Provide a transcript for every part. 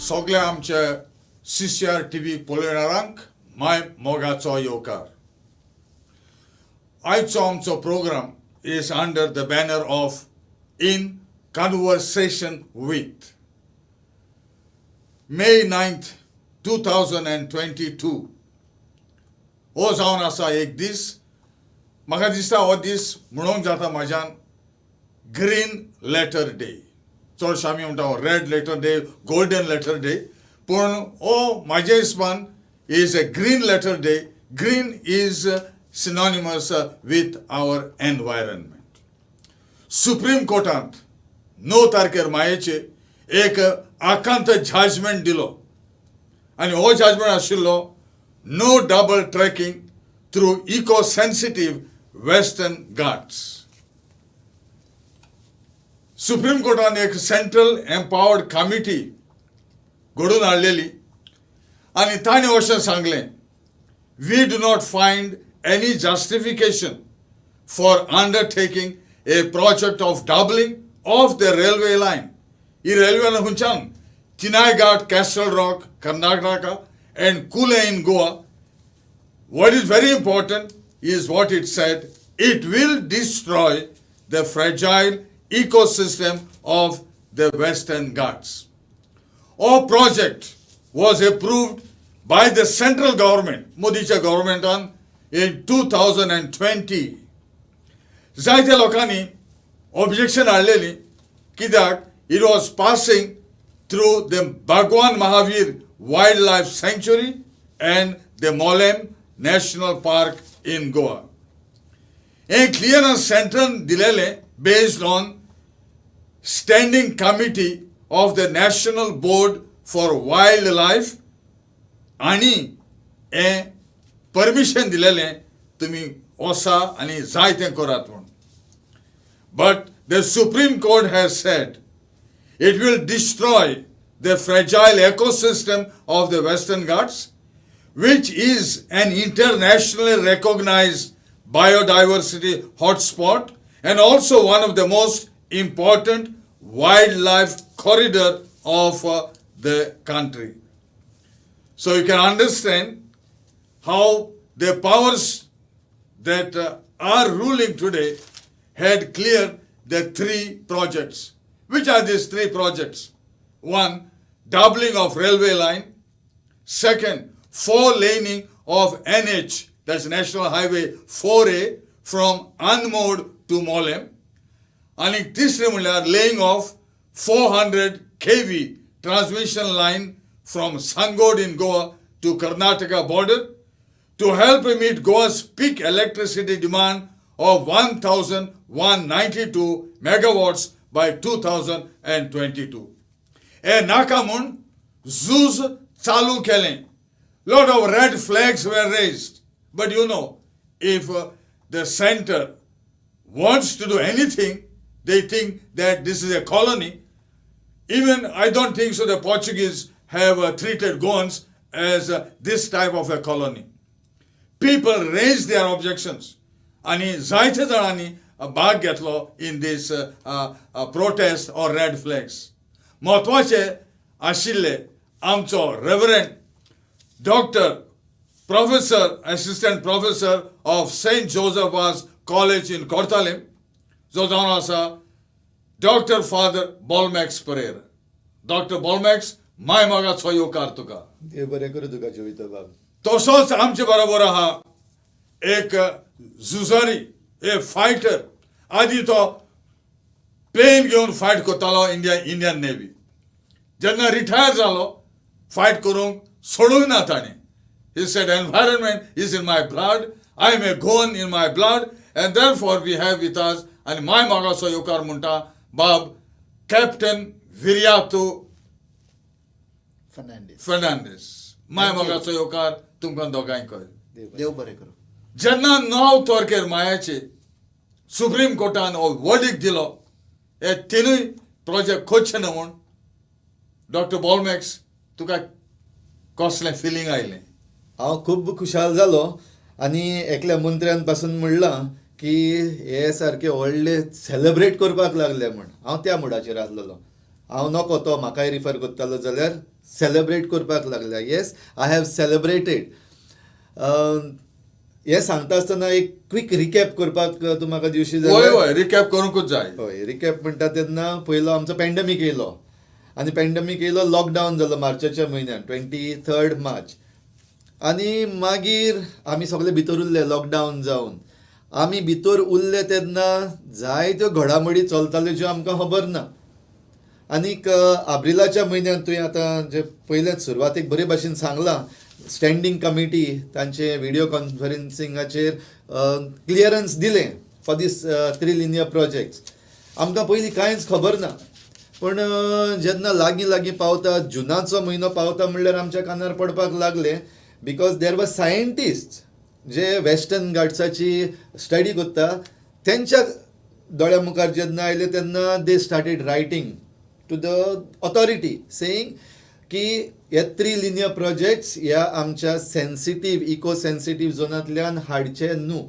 सगळ्या आमचे CCR TV पळयणाऱ्यांक my मोगाचो येवकार. आयचो आमचो programme is under the banner of In Conversation with. May 9th, 2022. हो जावन आसा एक दीस. म्हाका दिसता हो दीस म्हणूंक जाता म्हाज्यान ग्रीन लेटर डे. चडशे आमी म्हणटा red letter day, golden letter day. पूण हो म्हाज्या हिसपान is a green letter day. Green is synonymous with our environment. Supreme Courtant 9 तारखेर मायेचे एक आकांत जजमेंट दिलो आनी हो जजमेंट आशिल्लो no double trekking through eco-sensitive Western Ghats. Supreme कोर्टान एक सेंट्रल एम्पावर्ड कमिटी घडून हाडलेली आनी ताणें अशें सांगलें, we do not find any justification for undertaking a project of doubling of the railway line. This railway line hunchan Tinai Castle Rock, Karnataka and Kule in Goa. What is very important is what it said. It will destroy the fragile ecosystem of the Western Ghats. Our project was approved by the central government, Modi's government, in 2020. जायत्या लोकांनी objection हाडलेली कित्याक it was passing through the Bhagwan Mahavir Wildlife Sanctuary and the Molem National Park in Goa. A clearance sentence dilele based on Standing Committee of the National Board for Wildlife आणि a permission dilele tumi osa ani zaite korat म्हणून. But the Supreme Court has said it will destroy the fragile ecosystem of the Western Ghats, which is an internationally recognized biodiversity hotspot and also one of the most important wildlife corridor of the country. So you can understand how the powers that are ruling today had cleared the 3 projects. Which are these 3 projects? 1, doubling of railway line. 2nd, 4-laning of NH, that's National Highway 4A, from Anmod to Molem. And thirdly, laying of 400 kV transmission line from Sangod in Goa to Karnataka border to help meet Goa's peak electricity demand of 1,192 megawatts by 2022. Nakamun zoos chalu kele. Lot of red flags were raised. But you know, if the center wants to do anything, they think that this is a colony. Even I don't think so the Portuguese have treated Goans as this type of a colony. People raised their objections. आणि जायते जाणांनी भाग घेतलो in this protest or red flags. महत्वाचे आशिल्ले आमचो reverend doctor professor assistant professor of Saint Joseph's college in Cortalim जो जावन आसा doctor father Bolmax Pereira. Doctor Bolmax माय मोगाचो येवकार तुका. देव बरें करूं तुका जोविता बाब. तसोच आमचे बरोबर आहा एक झुजारी, ए फायटर. आदी तो प्लेन घेवन फायट करतालो इंडियन नेव्ही. जेन्ना रिटायर जालो फायट करूंक सोडूंक ना ताणें. He said environment is in my blood, I am a Goan in my blood, and therefore we have with us, and my mogaचो येवकार म्हणटा बाब Captain Viriato Fernandes. माय मोगाचो येवकार तुमकां दोगांयकय. देव बरें करूं. जेन्ना 9 तारखेर मायाचे सुप्रीम कोर्टान हो वर्डिक्ट दिलो हे 3 प्रोजेक्ट खोदचे न्हू म्हूण, डॉक्टर बॉलमॅक्स तुका कसलें फिलींग आयलें? हांव खूब खुशाल जालो आनी एकल्या मंत्र्यान पासून म्हणलां की हे सारके व्हडले सेलेब्रेट करपाक लागले म्हण. हांव त्या मुडाचेर आसलेलो. हांव नको तो म्हाकाय रिफर करतालो जाल्यार सेलेब्रेट करपाक लागल्या. Yes, I have सेलेब्रेटेड. हे सांगता आसतना एक क्विक रिकॅप करपाक तूं म्हाका दिवशी हय हय रिकॅप करूंकूच जाय. हय, रिकॅप म्हणटा तेन्ना पयलो आमचो पॅन्डेमीक येयलो आनी पॅन्डेमीक येयलो, लॉकडावन जालो मार्चाच्या म्हयन्यान 23 मार्च. आनी मागीर आमी सगळे भितर उरले लॉकडावन जावन. आमी भितर उरले तेन्ना जायत्यो घडामोडी चलताल्यो ज्यो आमकां खबर ना. आनीक एप्रिलाच्या म्हयन्यान तुवें आतां जे पयलेच सुरवातेक बरे भाशेन सांगलां, स्टँडींग कमिटी तांचे व्हिडियो कॉन्फरन्सिंगाचेर क्लियरन्स दिलें फॉर दीस 3 लिनियर प्रोजेक्ट्स. आमकां पयलीं कांयच खबर ना, पण जेन्ना लागीं लागीं पावता, जुनाचो म्हयनो पावता म्हणल्यार आमच्या कानार पडपाक लागले. बिकॉज देर वर सायंटिस्ट जे वेस्टर्न घाट्साची स्टडी करता, तेंच्या दोळ्या मुखार जेन्ना आयले तेन्ना they started writing to the authority saying की हे 3 लिनियर प्रोजेक्ट्स ह्या आमच्या सेन्सिटीव इको सेन्सिटीव झोनांतल्यान हाडचे न्हू.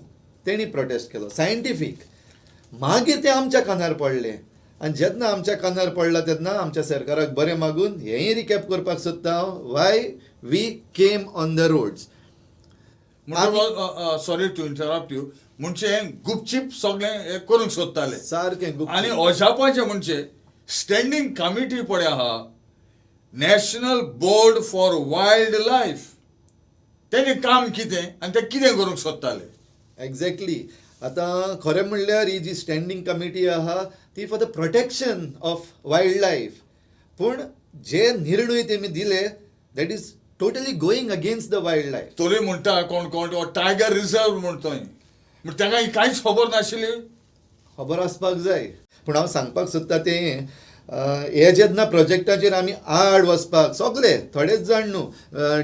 तेणी प्रोटेस्ट केलो सायंटिफीक. मागीर ते आमच्या कानार पडले आनी जेन्ना आमच्या कानार पडला तेन्ना आमच्या सरकाराक बरें मागून हेंय रिकॅप करपाक सोदता हांव, why we came on the roads. Sorry to interrupt you. म्हणजे हें गुपचीप सगळें हें करूंक सोदताले सारकें. आनी अजापाचें म्हणजे स्टँडींग कमिटी पळय आहा, national board for wild life, तेणे काम कितें आनी ते कितें करूंक सोदताले. एक्झॅक्टली. आतां खरें म्हणल्यार ही जी स्टँडींग कमिटी आहा ती for the protection of wild life. पूण जे निर्णय तेमी दिले that is totally going against the wild life. तोरी म्हणटा कोण कोण टायगर रिझर्व म्हणटोय, म्हणजे ताका ही कांयच खबर नाशिल्ली. खबर आसपाक जाय. पूण हांव सांगपाक सोदता तें हे जेन्ना प्रोजेक्टाचेर आमी आड वचपाक सगळे, थोडेच जाण न्हू,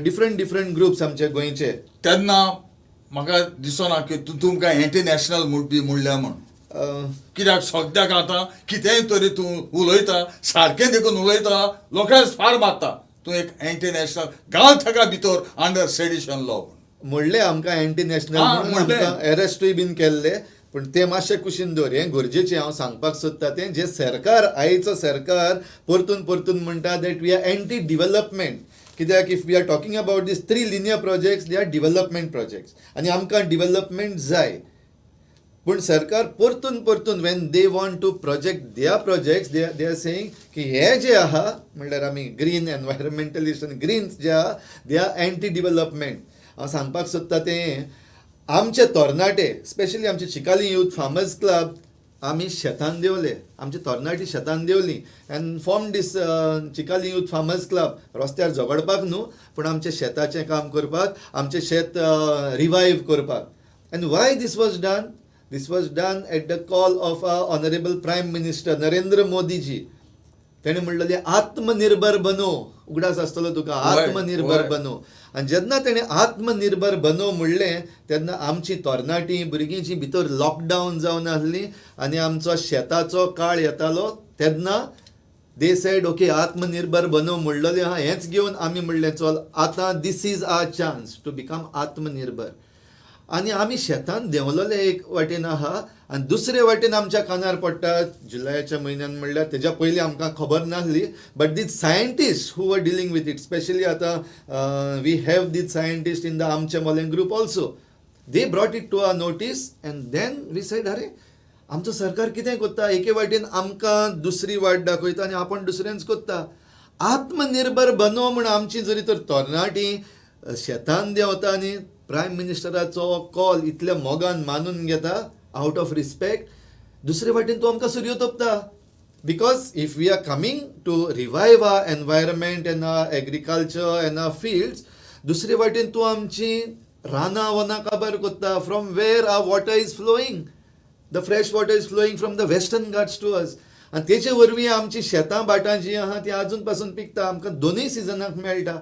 डिफरंट ग्रुप्स आमचे गोंयचे, तेन्ना म्हाका दिसना की तुमकां इंटरनॅशनल बी म्हणल्या म्हण. कित्याक सद्याक आतां कितेंय तरी तूं उलयता, सारकें देखून उलयता, लोकांक फार मारता. तूं एक इंटरनॅशनल घाल ताका भितर अंडर सेडिशन लॉ म्हणलें आमकां इंटरनॅशनल आमकां अरेस्टूय बीन केल्ले. पूण तें मातशें कुशीन दवर. हें गरजेचें हांव सांगपाक सोदता तें जे सरकार आयचो सरकार परतून परतून म्हणटा that we are anti development. कित्याक if we are talking about these 3 linear projects, they are development projects आनी आमकां डिवेलपमेंट जाय. पूण सरकार परतून परतून when they want to project their projects they are saying की हे जे आहा म्हणल्यार आमी ग्रीन एनवायरमेंटलिस्ट आनी ग्रीन्स जे आहा दे आर एंटी डिवेलपमेंट. हांव सांगपाक सोदता तें आमचे तरणाटे, स्पेशली आमचे चिकाली यूथ फार्मर्स क्लब, आमी शेतान देंवले, आमचे तरणाटी शेतान देंवली and form these Chicalim youth farmers club. रस्त्यार झगडपाक न्हू, पूण आमचे शेताचें काम करपाक, आमचें शेत रिवायव करपाक. And why this was done? This was done at the call of our Honorable Prime Minister Narendra Modiji. तेणें म्हणलेलें आत्मनिर्भर बनो. उगडास आसतलो तुका, आत्मनिर्भर बनो. आनी जेन्ना तेणें आत्मनिर्भर बनो म्हणलें तेन्ना आमची तरणाटीं भुरगीं जीं भितर लॉकडावन जावन आसलीं आनी आमचो शेताचो काळ येतालो तेन्ना दे सेड ओके आत्मनिर्भर बनो म्हणलेलें आहा, हेंच घेवन आमी म्हणलें चल आतां this is our chance to become आत्मनिर्भर. आनी आमी शेतान देंवलेले एक वाटेन आहा आनी दुसरे वाटेन आमच्या कानार पडटा जुलयाच्या म्हयन्यान म्हणल्यार तेज्या पयलीं आमकां खबर नासली. But these scientist who were dealing with it, specially आतां we have these scientist in the आमचे Mollem group also, they brought it to our notice and then we said अरे आमचो सरकार कितें करता, एके वाटेन आमकां दुसरी वाट दाखयता आनी आपण दुसऱ्यांच करता. आत्मनिर्भर बनो म्हण आमची जरी तर तरणाटीं शेतान देंवता आनी प्रायम मिनिस्टराचो कॉल इतल्या मोगान मानून घेता आउट ऑफ रिस्पेक्ट, दुसरे वाटेन तूं आमकां सुरयो तोपता. Because if we are coming to revive our environment and our agriculture and our fields, दुसरे वाटेन तूं आमची रानां वनां काबार करता. From where our water is flowing, the fresh water is flowing from the western Ghats to us. आनी तेचे वरवीं आमची शेतां भाटां जीं आहा तीं आजून पासून पिकता, आमकां दोनूय सिजनाक मेळटा.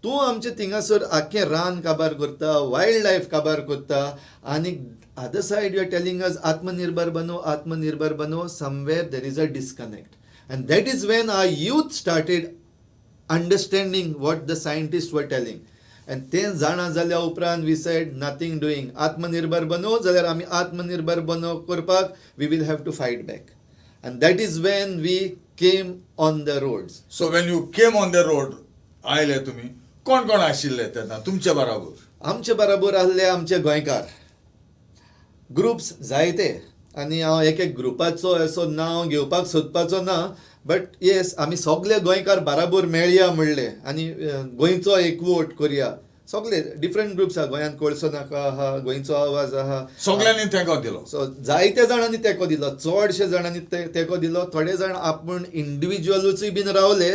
तूं आमचे थिंगासर आख्खें रान काबार करता, वायल्ड लायफ काबार करता आनी other side you are telling us आत्मनिर्भर बनो, आत्मनिर्भर बनो. Somewhere there is a disconnect and that is when our youth started understanding what the scientist were telling. आनी तें जाणा जाल्या उपरांत वी सेड नथींग डुईंग. आत्मनिर्भर बनो जाल्यार आमी आत्मनिर्भर बनो करपाक we will have to fight back. And that is when we came on the roads. So when you came on the road, आयले तुमी कोण कोण आशिल्ले तेन्ना तुमचे बरोबर आमचे बरोबर आहले आमचे गोंयकार ग्रुप्स जायते आनी हांव एक एक ग्रुपाचो असो नांव घेवपाक सोदपाचो ना बट येस आमी सगळे गोंयकार बराबर मेळया म्हणले आनी गोंयचो एकवोट करया सगळे डिफरंट ग्रुप्स आहा गोंयांत कोळसो नाका आहा गोंयचो आवाज आहा सगळ्यांनी तेंको दिलो सो जायत्या जाणांनी तेंको दिलो चडशे जाणांनी तेंको दिलो थोडे जाण आपूण इंडिविज्युअलूचय बीन रावले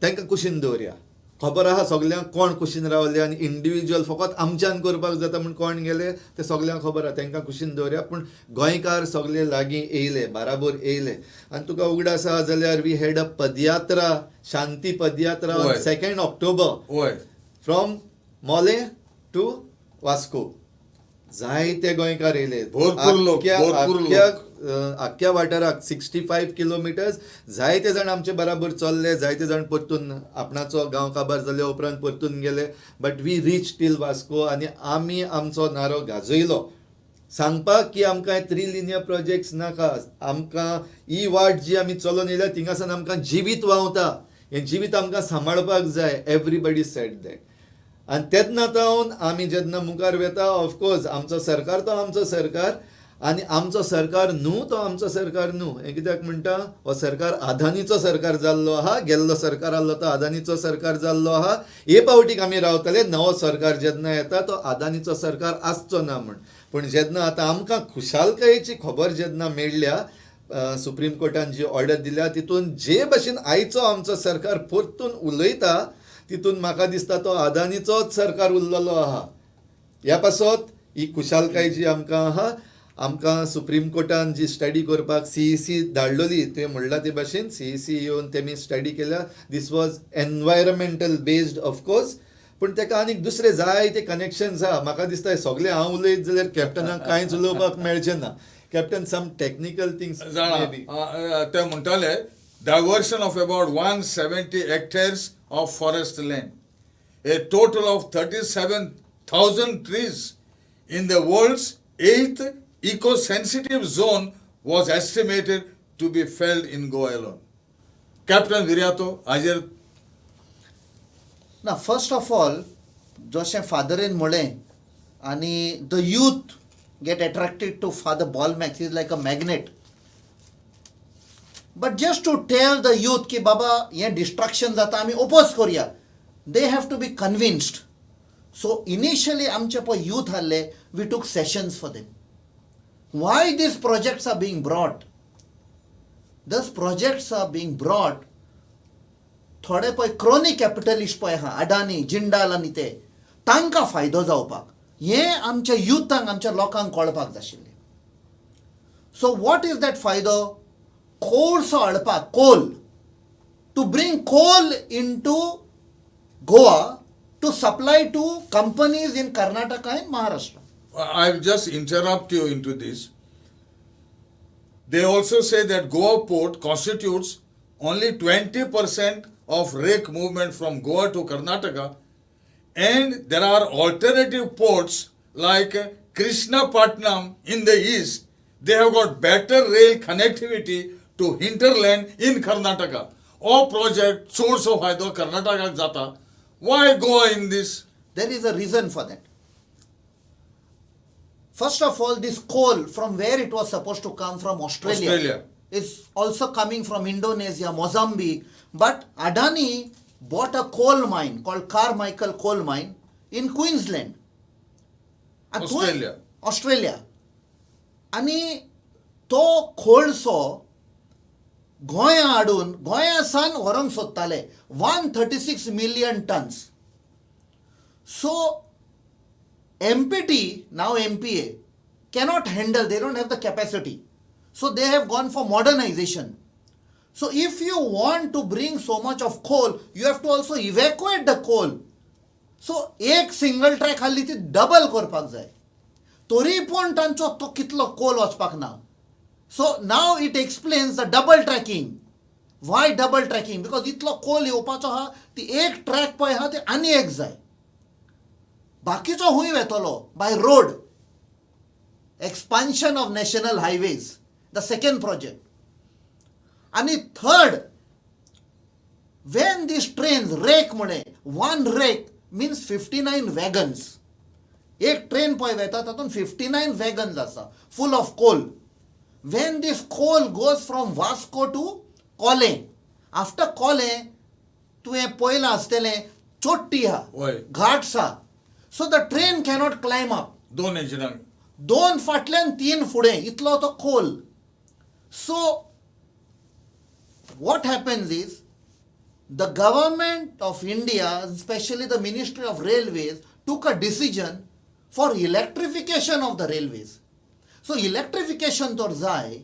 तांकां कुशीन दवरया खबर आहा सगल्यांक कोण कुशीन रावले आनी इंडिविज्युअल फकत आमच्यान करपाक जाता म्हूण कोण गेले ते सगल्यांक खबर आहा तांकां कुशीन दवरया पूण गोंयकार सगळे लागीं येयले बराबर येयले आनी तुका उगडास आहा जाल्यार we had a padayatra shanti padayatra on 2 October from Mollem to Vasco जायते गोंयकार येयले आख्या वाठाराक 65 किलोमिटर्स जायते जाण आमचे बराबर चल्ले जायते जाण परतून आपणाचो गांव काबार जाले उपरांत परतून गेले but we reach till Vasco आनी आमी आमचो नारो गाजयलो सांगपाक की आमकां 3 लिनियर प्रोजेक्ट्स नाका आमकां ही वाट जी आमी चलोवन येयल्या थिंगासान आमकां जिवीत व्हांवता हें जिवीत आमकां सांबाळपाक जाय एवरीबडी सेड दॅट आनी तेन्ना तावन आमी जेन्ना मुखार वेता ऑफकोर्स आमचो सरकार तो आमचो सरकार आनी आमचो सरकार न्हू तो आमचो सरकार न्हू हें कित्याक म्हणटा हो सरकार अदानीचो सरकार जाल्लो आहा गेल्लो सरकार आहलो तो अदानीचो सरकार जाल्लो आहा हे पावटीक आमी रावतले नवो सरकार जेन्ना येता तो अदानीचो सरकार आसचो ना म्हण पूण जेन्ना आतां आमकां खुशालकायेची खबर जेन्ना मेळ्ळ्या सुप्रीम कोर्टान जी ऑर्डर दिल्या तितून जे भशेन आयचो आमचो सरकार परतून उलयता तितून म्हाका दिसता तो अदानीचोच सरकार उरलेलो आहा ह्या पासत ही खुशालकाय जी आमकां आहा आमकां सुप्रीम कोर्टान जी स्टडी करपाक CEC धाडलोली ते म्हणला ते भाशेन CEC येवन तेमी स्टडी केल्या दीस वॉज एनवायरमेंटल बेस्ड ऑफकोर्स पूण तेका आनीक दुसरे जायते कनेक्शन्स आहा म्हाका दिसता सगळे हांव उलयत जाल्यार कॅप्टनाक कांयच उलोवपाक मेळचें ना कॅप्टन सम टेक्निकल थिंग्स ते म्हणटाले diversion of about 170 hectares of forest land, a total of 37,000 trees in the world's 8th eco-sensitive zone was estimated to be felled in Goa alone. Captain Viriato, Ajir. Now, first of all, Joseph Fatherin Mole, and the youth get attracted to Father Bolmax. He's like a magnet. But just to tell the youth ki baba ye destruction jata ami oppose koruya, they have to be convinced. So initially amche po youth halle we took sessions for them. Why these projects are being brought? These projects are being brought थोडे पळय crony capitalist पळय आहा अडानी जिंडाल आनी ते तांकां फायदो जावपाक हें आमच्या युथांक आमच्या लोकांक कळपाक जाय आशिल्लें. सो वॉट इज दॅट फायदो? कोळसो हाडपाक coal to bring coal in to Goa to supply to companies in Karnataka and Maharashtra. I'll just interrupt you into this. They also say that Goa port constitutes only 20% of rake movement from Goa to Karnataka, and there are alternative ports like Krishnapatnam in the east. They have got better rail connectivity to hinterland in Karnataka. All project source of Haido Karnataka jata. Why Goa in this? There is a reason for that. First of all, this coal from where it was supposed to come from Australia. Is also coming from Indonesia, Mozambique. But Adani bought a coal mine called Carmichael Coal Mine in Queensland. Australia. आणि तो कोळसो गोंया हाडून गोंयासान व्हरोंक सोदताले 136 million tons. So MPT, now MPA, cannot handle, they don't have the capacity. So they have gone for modernization. So if you want to bring so much of coal, you have to also evacuate the coal. So एक single track हाली ती double करपाक जाय. तरी पूण तांचो तो कितलो कोल वचपाक ना. So now it explains the double tracking. Why double tracking? Because इतलो कोल येवपाचो आहा ती एक ट्रॅक पळय आहा ती आनी एक जाय. बाकीचो हुंय वेतलो by road. Expansion of national highways, the second project. And the third, when these trains rake म्हणे, one rake means 59 wagons. एक ट्रेन पळय वेता तातूंत 59 wagons आसा full of coal. When this coal goes from Vasco to Cole, after Cole तुवें पळयलां आसतलें चोट्टी आहा, वय. घाट्स आहा. So the train cannot climb up. 2 इंजिनां. 2 फाटल्यान 3 फुडें इतलो तो coal. So what happens is the government of India, especially the Ministry of Railways, took a decision for electrification of the railways. So electrification tor jay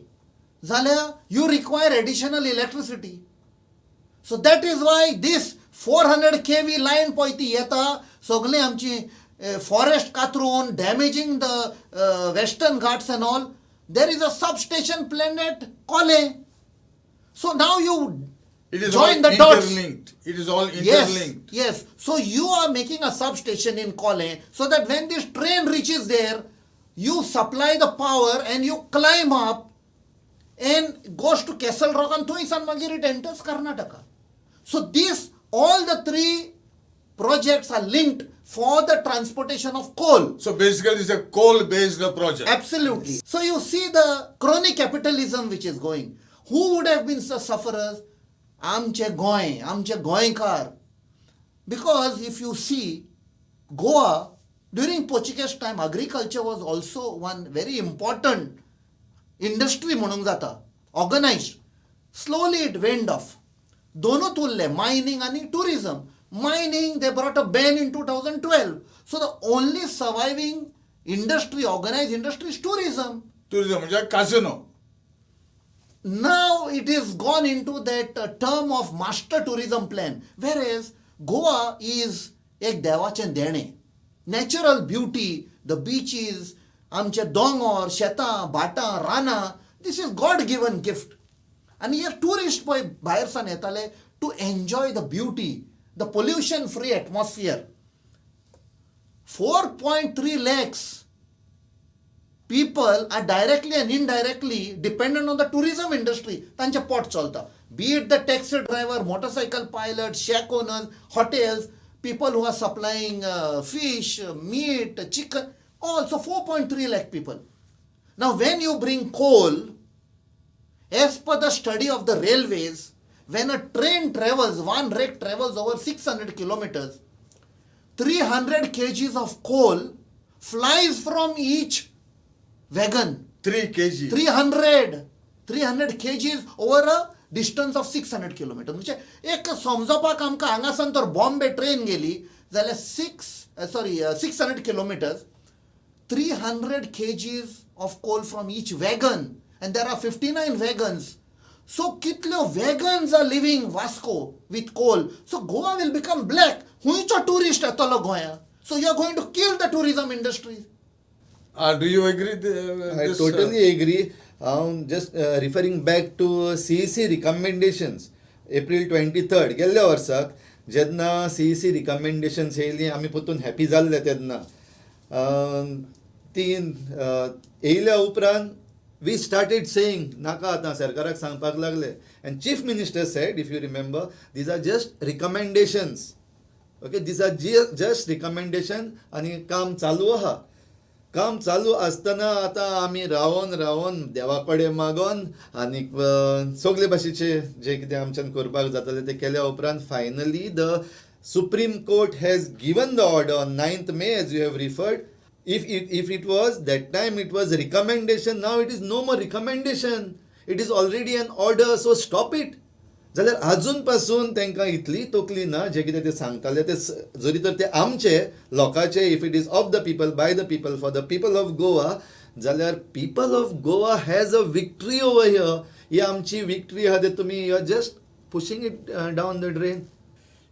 जाल्यार you require additional electricity. So that is why this 400 kV line पळय ती येता सगळी आमची forest कातरून damaging the western ghats and all. There is a substation planned at Cole. So now you It is join all the dots. interlinked. It is all Yes, interlinked. yes. So you are making a substation in Cole so that when this train reaches there, you supply the power and you climb up and goes to Castle Rock and thunsan magir it enters Karnataka. So these, all the 3 projects are linked for the transportation of coal. So basically it's a coal-based project. Absolutely. So you see the crony capitalism which is going. Who would have been the sufferers? आमचे गोंयकार. Because if you see, Goa, during Portuguese time, agriculture was also one very important industry म्हणूंक जाता, organized. Slowly it went off. दोनोच उरले, mining and tourism. Mining, they brought a ban in 2012. So the only surviving industry, organized industry is tourism. Tourism म्हणजे casino. Now it is gone into that term of master tourism plan, whereas Goa is एक देवाचें देणें. Natural beauty, the beaches, आमचे दोंगर, शेतां, भाटां, रानां, this is God given gift. आनी हे टुरिस्ट पळय भायर सावन येताले to enjoy the beauty, the pollution free atmosphere. 4.3 lakhs people are directly and indirectly dependent on the tourism industry. तांचे पोट चलता. Be it the taxi driver, motorcycle pilot, shack owners, hotels, people who are supplying fish, meat, chicken, also 4.3 lakh people. Now when you bring coal, as per the study of the railways, when a train travels, one rake travels over 600 kilometers, 300 kgs of coal flies from each wagon. 3 kg. 300 kgs over a distance of 600 kilometers. म्हणजे एक समजपाक आमकां हांगासान तर Bombay train गेली जाल्यार 600 kilometers, 300 kgs of coal from each wagon, and there are 59 wagons. So कितल्यो wagons are leaving Vasco with coal. So Goa will become black. Huंयचो tourist येतलो गोंया. So you are going to kill the tourism industry. Do you agree? I totally agree. Just referring back to CEC recommendations, April 23rd, गेल्ल्या वर्साक जेन्ना CEC recommendations येयली आमी पोतून happy जाल्ले तेन्ना ती येयल्या उपरांत we started saying नाका आतां सरकाराक सांगपाक लागले, and Chief Minister said, if you remember, these are just recommendations. Okay, these are just recommendation आणि काम चालू आहा. काम चालू आसतना आतां आमी रावन देवा कडेन मागोन आनी सगळे भाशेचे जे कितें आमच्यान करपाक जातालें तें केल्या उपरांत finally the supreme court has given the order on 9th May, as you have referred. If it was that time, it was a recommendation. Now it is no more recommendation. It is already an order. So stop it. जाल्यार आजून पासून तांकां इतली तोकली ना जे कितें ते सांगताले ते जरी तर ते आमचे लोकांचे, if it is of the people, by the people, for the people of Goa, जाल्यार people of Goa has a victory over here. ही आमची विक्ट्री आहा ते तुमी you are just pushing it down the drain.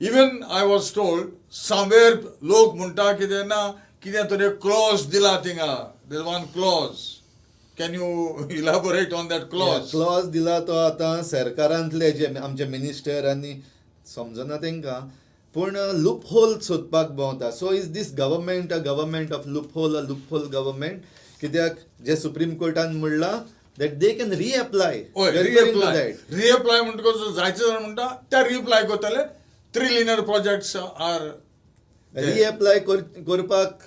Even I was told somewhere लोक म्हणटा कितें ना कितें तरी clause दिला थिंगा. There is one clause. Can you elaborate on that clause? Clause दिला तो आतां सरकारांतले जे आमचे मिनिस्टर आनी समजना तांकां, पूण लूप होल सोदपाक भोंवता. So is these government a government of loop hole, a loop hole government? कित्याक जे सुप्रीम कोर्टान म्हणलां that they can reapply. हय We are referring to रिएप्लाय that. रिएप्लाय म्हणटकच जायचे जाण म्हणटा त्या रिएप्लाय करतले 3 लिनियर प्रोजेक्ट्स आर रिएप्लाय करपाक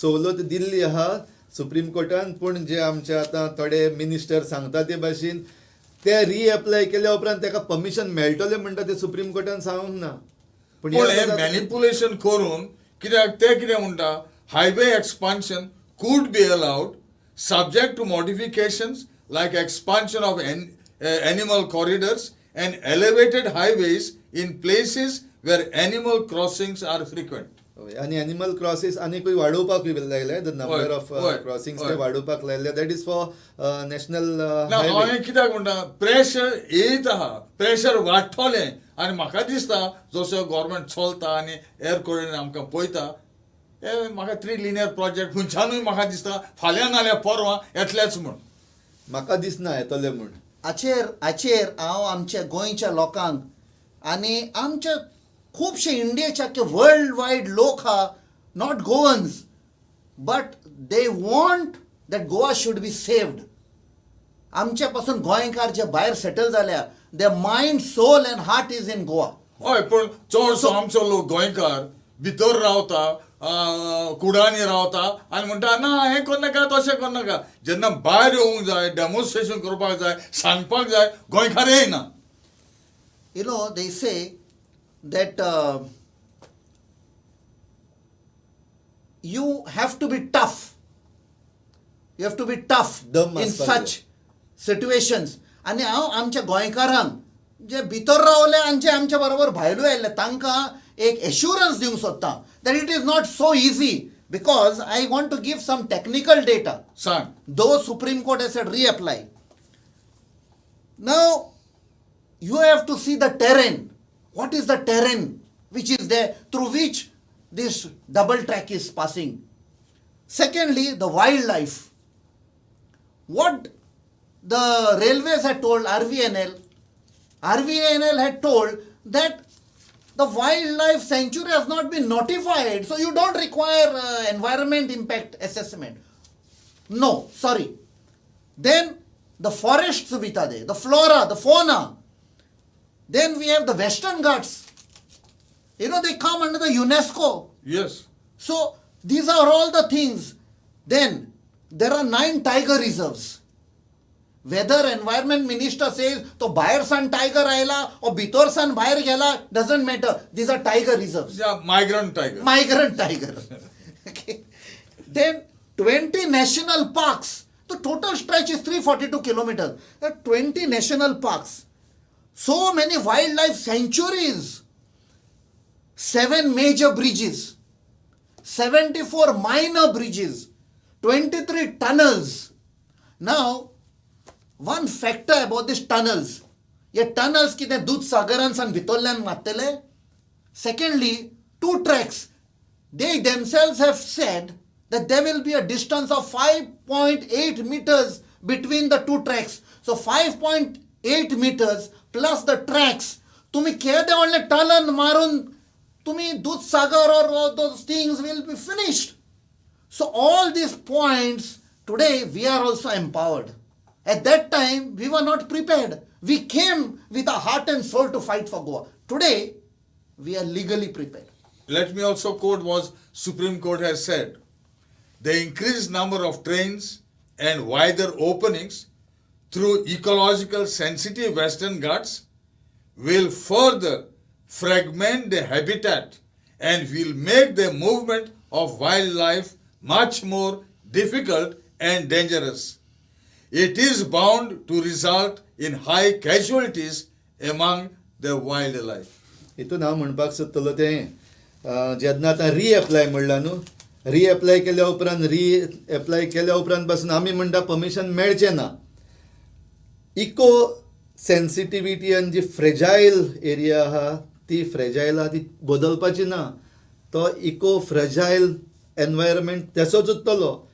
सवलत दिल्ली आहा सुप्रीम कोर्टान, पूण जे आमचे आतां थोडे मिनिस्टर सांगता ते भाशेन ते रिएप्लाय केल्या उपरांत ताका परमिशन मेळटलें म्हणटा ते सुप्रीम कोर्टान सांगूंक ना. पूण हे ह्या मॅनिपुलेशन करून कित्याक ते कितें म्हणटा highway expansion could be allowed subject to modifications like expansion of animal corridors and elevated highways in places where animal crossings are frequent. आनी एनिमल क्रॉसीस आनीकूय वाडोवपाकूय लागले, द नंबर ऑफ क्रॉसिंग्स ते वाडोवपाक लागले. दॅट इज फॉर नॅशनल हांवें कित्याक म्हणटा pressure येयत आहा, प्रेशर वाडटलें आनी म्हाका दिसता जसो गव्हर्मेंट चलता आनी एअर कोर्डिनेट आमकां पळयता हे म्हाका 3 लिनियर प्रोजेक्ट खंयच्यानूय म्हाका दिसता फाल्यां नाल्यार परवां येतलेच म्हूण. म्हाका दिसना येतले म्हूण. हाचेर हांव आमच्या गोंयच्या लोकांक आनी आमच्या खुबशे इंडियेच्या वर्ल्ड वायड लोक हा, not Goans, but they want that Goa should be saved. आमच्या पासून गोंयकार जे भायर सेटल जाल्या, they mind, soul and heart is in Goa. हय पूण चडसो आमचो लोक गोंयकार भितर रावता, कुडांनी रावता आनी म्हणटा ना हें करनाका तशें करनाका. जेन्ना भायर येवंक जाय, डेमॉन्स्ट्रेशन करपाक जाय, सांगपाक जाय, गोंयकार येयना. You know, they say that you have to be tough. You have to be tough in such situations. आणि हांव आमच्या गोंयकारांक जे भितर रावले आनी जे आमच्या बरोबर भायरूय आयले तांकां एक एश्युरन्स दिवंक सोदता that it is not so easy, because I want to give some technical data. सांग. Though Supreme Court has said reapply. Now, you have to see the terrain. What is the terrain which is there through which this double track is passing? Secondly, the wildlife. What the railways had told RVNL had told that the wildlife sanctuary has not been notified, so you don't require environment impact assessment. No, sorry. Then the forests with are there, the flora, the fauna. Then we have the Western Ghats. You know, they come under the UNESCO. Yes. So these are all the things. Then there are 9 tiger reserves. Whether environment minister says to भायर सान tiger आयला or भितर सान भायर गेला, doesn't matter. These are tiger reserves. Yeah, migrant tiger. Migrant tiger. Okay. Then 20 national parks. The total stretch is 342 kilometers. There are 20 national parks. So many wildlife sanctuaries. 7 major bridges. 74 minor bridges. 23 tunnels. Now, one factor about these tunnels. Ye tunnels कितें दूध सागरान सान भितरल्यान मारतले. Secondly, 2 tracks. They themselves have said that there will be a distance of 5.8 meters between the 2 tracks. So 5.8 meters plus the tracks. तुम्ही केदे व्हडले tunnel मारून तुम्ही दूध सागर or all those things will be finished. So all these points, today we are also empowered. At that time, we were not prepared. We came with our heart and soul to fight for Goa. Today, we are legally prepared. Let me also quote what Supreme Court has said. The increased number of trains and wider openings through ecological sensitive Western Ghats will further fragment the habitat and will make the movement of wildlife much more difficult and dangerous. It is bound to result in high casualties among the wildlife. हितून हांव म्हणपाक सोदतलो तें जेन्ना आतां रिएप्लाय म्हणलां न्हू, रिएप्लाय केल्या उपरांत पासून आमी म्हणटा परमिशन मेळचें ना. इको सेन्सिटिविटी आनी जी फ्रेजायल एरिया आहा ती फ्रेजायल आहा ती बदलपाची ना. तो इको फ्रेजायल एनवायरमेंट तसोच उरतलो.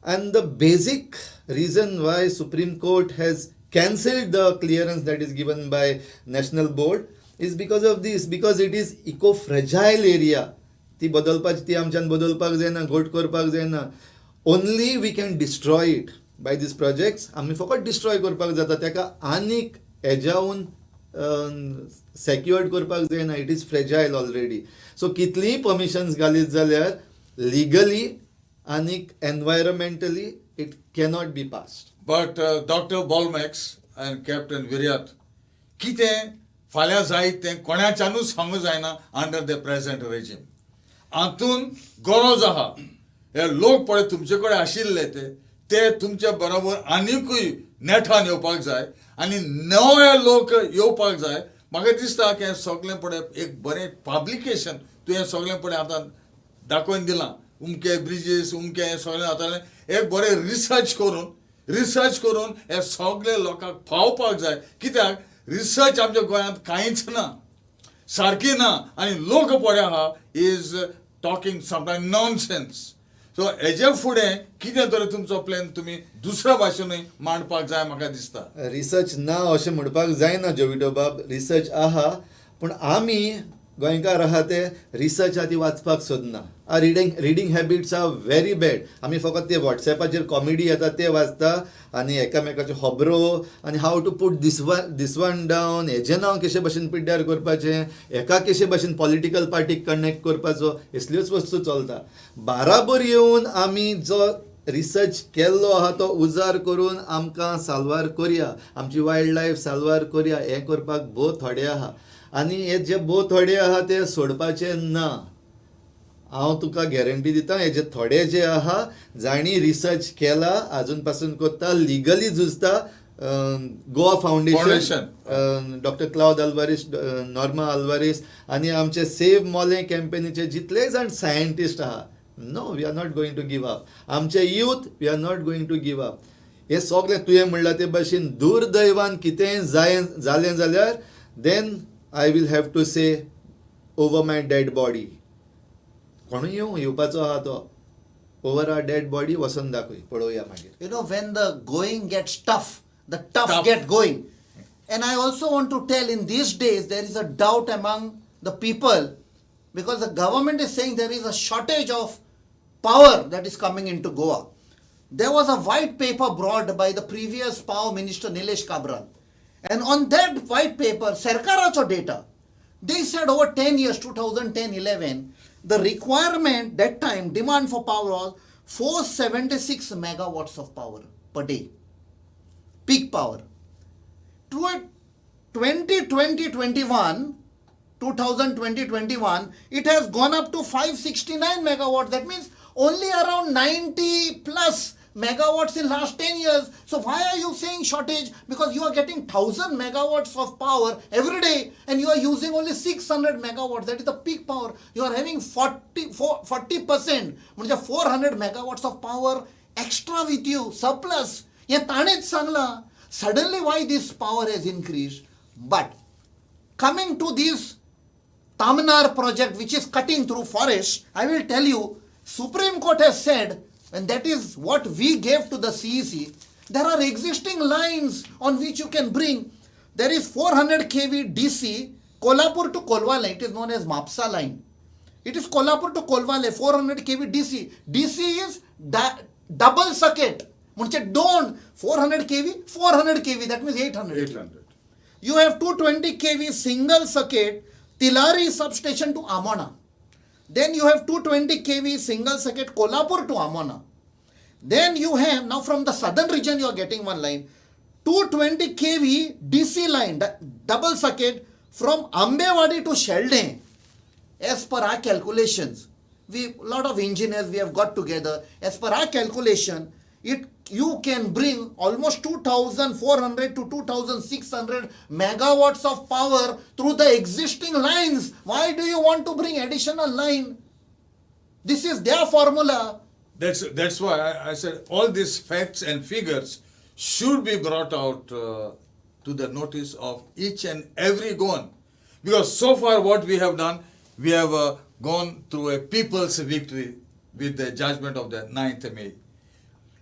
And the basic reason why Supreme Court has cancelled the clearance that is given by National Board is because of this, because it is eco-fragile area. ती बदलपाची, ती आमच्यान बदलपाक जायना, घोट करपाक जायना. Only we can destroy it. By this projects आमी फकत डिस्ट्रॉय करपाक जाता, ताका आनीक हेज्याहून सेक्युअर्ड करपाक जायना. It is fragile already. So कितलींय परमिशन्स घालीत जाल्यार लिगली आनीक environmentally it cannot be passed. But Dr. Bolmax and Captain Viriato, कितें फाल्यां जायत तें कोणाच्यानूच सांगूं जायना अंडर द प्रेझेंट रेजीम. हातून गरज आहा हे लोक पळय तुमचे कडेन आशिल्ले ते तुमच्या बरोबर आनीकूय नेटान येवपाक जाय आनी नवे लोक येवपाक जाय. म्हाका दिसता की हें सगळें पळय एक बरें पब्लिकेशन तुवें सगळें पळय आतां दाखोवन दिलां. उमके ब्रिजीस उमके हें सगळें जातालें. एक बरें रिसर्च करून हे सगळे लोकांक पावपाक जाय. कित्याक रिसर्च आमच्या गोंयांत कांयच ना, सारकी ना, आनी लोक पळय आहा इज टॉकिंग समटायम नॉनसेन्स. सो हेजे फुडें कितें तरी तुमचो प्लॅन तुमी दुसऱ्या भाशेनूय मांडपाक जाय म्हाका दिसता. रिसर्च ना अशें म्हणपाक जायना जोविटो बाब. रिसर्च आहा, पूण आमी गोंयकार आहा ते रिसर्च आहा ती वाचपाक सोदना. Ah reading habits are very bad. आमी फकत ते वॉट्सॅपाचेर कॉमेडी येता ते वाचता आनी एकामेकाचे खबरो आनी how to put this one down, हेजें नांव केशे भशेन पिड्ड्यार करपाचें, एका केशे भशेन पॉलिटिकल पार्टीक कनेक्ट करपाचो, असल्योच वस्तू चलता. बाराबर येवन आमी जो रिसर्च केल्लो आहा तो उजार करून आमकां साल्वार करया, आमची वायल्ड लायफ साल्वार करया, हें करपाक भोव थोडे आहा. आनी हे जे भोव थोडे आहा ते सोडपाचे ना. हांव तुका गॅरंटी दिता, हेजे थोडे जे आहा जाणी रिसर्च केला, आजून पासून करता, लिगली झुजता. Goa foundation, doctor Claude Alvares, Norma Alvares आनी आमचे सेव्ह मोले कॅम्पेनीचे जितले जाण सायंटिस्ट आहा, no we are not going to give up. आमचे youth we are not going to give up. हे सगळें तुवें म्हणलां ते भाशेन दुर्दैवान कितेंय जालें जाल्यार then I will have to say over my dead body. कोणूय येवपाचो आहा तो ओवर आर डेड बॉडी वचून दाखय, पळोवया मागीर. You know, when the going gets tough, the tough get going. And I also want to tell, in these days there is a doubt among the people because the government is saying there is a shortage of power that is coming into Goa. There was a white paper brought by the previous Power Minister Nilesh Kabral. And on that white paper, Sarkaracho data, they said over 10 years, 2010-11, the requirement that time, demand for power was 476 megawatts of power per day. Peak power. To 2020-21, it has gone up to 569 megawatts. That means only around 90 plus megawatts in last 10 years. So why are you saying shortage? Because you are getting 1000 megawatts of power every day and you are using only 600 megawatts. That is the peak power. You are having 40%, म्हणजे 400 megawatts of power extra with you, surplus. Hey ताणेच Sangla. Suddenly why this power has increased? But coming to this Tamnar project which is cutting through forest, I will tell you, Supreme Court has said, and that is what we gave to the CEC, there are existing lines on which you can bring. There is 400 kV DC, Kolhapur to Kolwale, it is known as MAPSA line. It is Kolhapur to Kolwale, 400 kV DC. DC is double circuit. Don't 400 kV, 400 kV, that means 800. You have 220 kV single circuit, Tilari substation to Amona. Then you have 220 kV single circuit Kolhapur to Amona. Then you have, now from the southern region you are getting one line, 220 kV DC line, double circuit from Ambewadi to Sheldon. As per our calculations, lot of engineers we have got together, as per our calculation, you can bring almost 2400 to 2600 megawatts of power through the existing lines. Why do you want to bring additional line? This is their formula. That's why I said all these facts and figures should be brought out to the notice of each and every Goan. Because so far what we have done, we have gone through a people's victory with the judgment of the 9th May.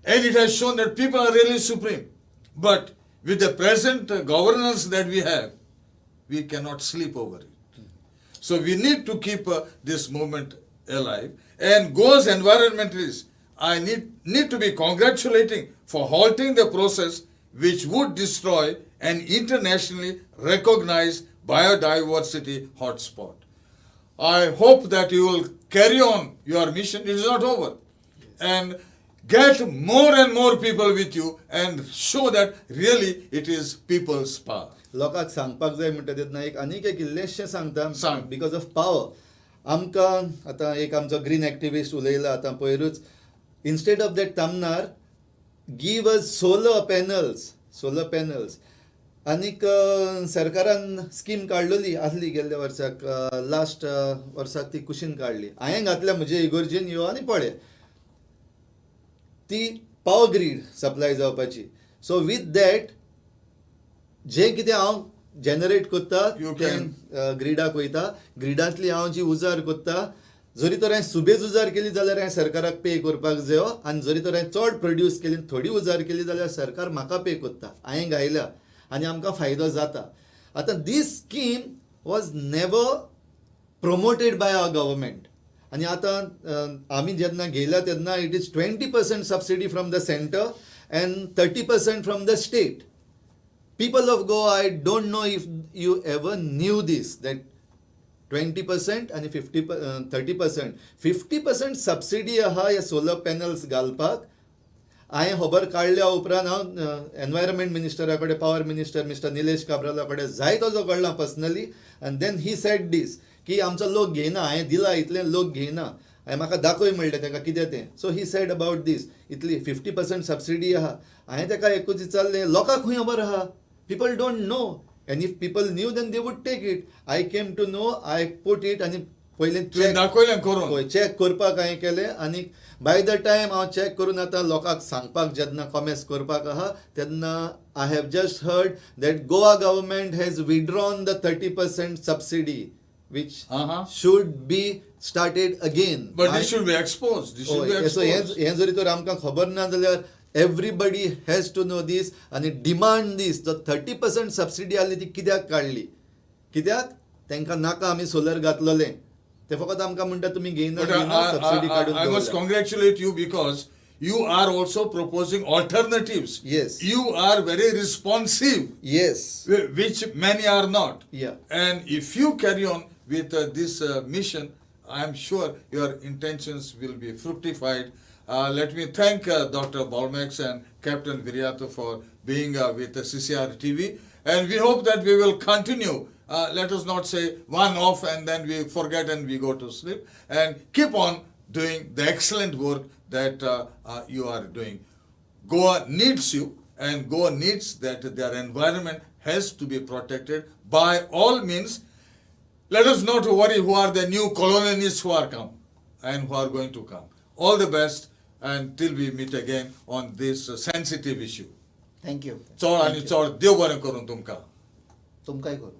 And it has shown that people are really supreme. But with the present governance that we have, we cannot sleep over it. So we need to keep this movement alive. And Goa's environmentalists I need to be congratulating for halting the process which would destroy an internationally recognized biodiversity hotspot. I hope that you will carry on your mission. It is not over. And get more and more people with you and show that really it is people's power. लोकांक सांगपाक जाय म्हणटा तेन्ना एक आनीक एक इल्लेशें सांगता सांग. बिकॉज ऑफ पॉवर आमकां आतां एक आमचो ग्रीन एक्टिविस्ट उलयला आतां पयरूच instead of that Tamnar give us solar panels आनीक सरकारान स्कीम काडलेली आसली गेल्ल्या वर्साक लास्ट वर्साक ती कुशीन काडली हांवें घातल्या म्हजे इगोर्जेन यो आनी पळय ती पावर ग्रीड सप्लाय जावपाची सो वीथ दॅट जें कितें हांव जनरेट कोत्ता You तें ग्रिडाक वयता ग्रिडांतली हांव जी उजार कोत्ता जरी तर हांवें सुबेज उजार केली जाल्यार हांवें सरकाराक पे करपाक जायो आनी जरी तर हांवें चड प्रोड्यूस केली थोडी उजार केली जाल्यार सरकार म्हाका पे कोत्ता हांवें घायल्या आनी आमकां फायदो जाता आतां this scheme was never promoted by our government आनी आतां आमी जेन्ना गेल्या तेन्ना it is 20% subsidy from the centre and 30% from the state people of Goa, I don't know if you ever knew this, that 20% and 30%. 50% subsidy आहा या solar panels घालपाक हांवें खबर काडल्या उपरांत हांव एनवायरमेंट मिनिस्टरा कडेन पावर मिनिस्टर मिस्टर निलेश काब्राला कडेन जाय तो कळना पर्सनली आनी देन ही सेड दीस की आमचो लोक घेयना हांवें दिला इतलें लोक घेयना हांवें म्हाका दाखय म्हणलें ताका कितें तें so he said about this इतली 50% सबसिडी आहा हांवें ताका एकूच विचारलें लोकांक खंय खबर आहा people don't know and if people knew then they would take it I came to know I put it आणि पयलें चॅक करपाक हांवें केलें आनी बाय द टायम हांव चॅक करून आतां लोकांक सांगपाक जेन्ना कॉमेंट्स करपाक आहा तेन्ना I have just heard that Goa government has withdrawn the 30% subsidy which should be started again But this should be exposed. This should be exposed. हें जरी तर आमकां खबर ना जाल्यार everybody has to know this and demand this the 30% subsidy आली ती कित्याक काडली कित्याक तांकां नाका आमी सोलर घातलेले ते फकत आमकां म्हणटा तुमी घेयना सबसिडी काडून I must congratulate you because you are also proposing alternatives. Yes. You are very responsive. Yes. Which many are not. Yeah. And if you carry on with this mission, I am sure your intentions will be fructified. Let me thank Dr. Bolmax and Captain Viriato for being with CCR TV. And we hope that we will continue. Let us not say one off and then we forget and we go to sleep. And keep on doing the excellent work that you are doing. Goa needs you and Goa needs that their environment has to be protected by all means. Let us not worry who are the new colonialists who are come and who are going to come. All the best until we meet again on this sensitive issue. Thank you चड आनी चड देव बरें करून तुमकां तुमकांय करू